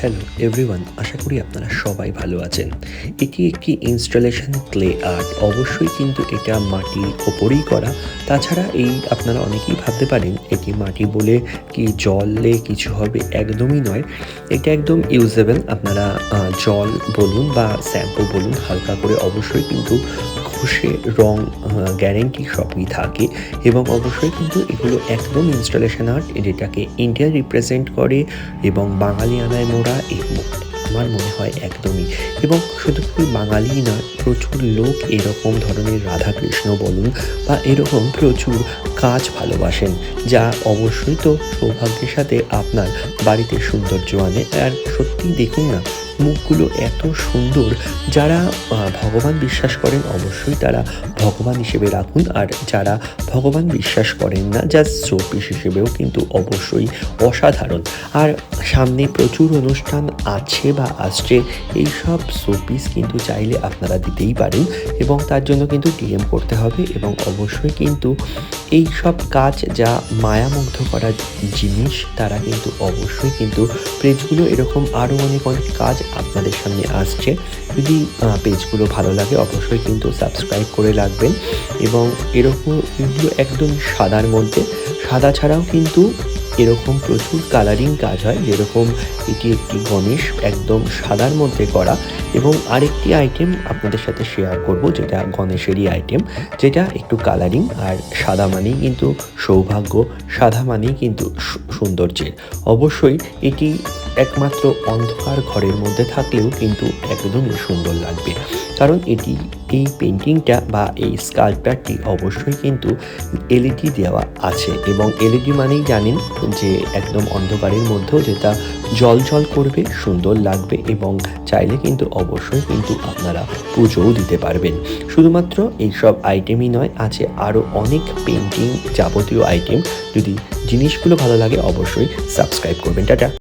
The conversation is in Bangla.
হ্যালো এভরিওয়ান, আশা করি আপনারা সবাই ভালো আছেন। এটি একটি ইনস্টলেশন ক্লে আর্ট। অবশ্যই কিন্তু এটা মাটির ওপরেই করা। তাছাড়া আপনারা অনেকেই ভাবতে পারেন এটি মাটি বলে কি জলে কিছু হবে, একদমই নয়। এটা একদম ইউজেবল। আপনারা জল বলুন বা শ্যাম্পু বলুন, হালকা করে অবশ্যই কিন্তু ঘষে রং গ্যারেন্টি সবই থাকে। এবং অবশ্যই কিন্তু এগুলো একদম ইনস্টলেশন আর্ট, যেটাকে ইন্ডিয়া রিপ্রেজেন্ট করে এবং বাঙালিয়ানায় মোড়া আমার মনে হয় একদমই। এবং শুধু বাঙালিই নয়, প্রচুর লোক এরকম ধরনের রাধাকৃষ্ণ বলুন বা এরকম প্রচুর কাজ ভালোবাসেন, যা অবশ্যই তো সৌভাগ্যের সাথে আপনার বাড়িতে সৌন্দর্য আনে। আর সত্যিই দেখুন না, মুখগুলো এত সুন্দর। যারা ভগবান বিশ্বাস করেন অবশ্যই তারা ভগবান হিসেবে রাখুন, আর যারা ভগবান বিশ্বাস করেন না, জাস্ট শোপিস হিসেবেও কিন্তু অবশ্যই অসাধারণ। আর সামনে প্রচুর অনুষ্ঠান আছে বা আসছে, এই সব শোপিস কিন্তু চাইলে আপনারা দিতেই পারেন এবং তার জন্য কিন্তু ডিএম করতে হবে। এবং অবশ্যই কিন্তু এই সব কাজ যা মায়ামুগ্ধ করা জিনিস, তারা কিন্তু অবশ্যই কিন্তু পেজগুলো এরকম আরও অনেক অনেক কাজ আপনাদের সামনে আসছে। যদি পেজগুলো ভালো লাগে অবশ্যই কিন্তু সাবস্ক্রাইব করে রাখবেন। এবং এরকম এগুলো একদম সাদার মধ্যে, সাদা ছাড়াও কিন্তু এরকম প্রচুর কালারিং কাজ হয়। যেরকম এটি একটি গণেশ একদম সাদার মধ্যে করা, এবং আরেকটি আইটেম আপনাদের সাথে শেয়ার করব, যেটা গণেশেরই আইটেম, যেটা একটু কালারিং। আর সাদা মানেই কিন্তু সৌভাগ্য, সাদা মানেই কিন্তু সৌন্দর্যের। অবশ্যই এটি একমাত্র অন্ধকার ঘরের মধ্যে থাকলেও কিন্তু একদমই সুন্দর লাগবে, কারণ এই পেন্টিংটা বা এই স্কাল্পচারটি অবশ্যই কিন্তু এলইডি দেওয়া আছে। এবং এলইডি মানেই জানেন যে একদম অন্ধকারের মধ্যেও যেটা জল করবে, সুন্দর লাগবে, এবং চাইলে কিন্তু অবশ্যই কিন্তু আপনারা পুজোও দিতে পারবেন। শুধুমাত্র এইসব আইটেমই নয়, আছে আরও অনেক পেন্টিং যাবতীয় আইটেম। যদি জিনিসগুলো ভালো লাগে অবশ্যই সাবস্ক্রাইব করবেন। টাটা।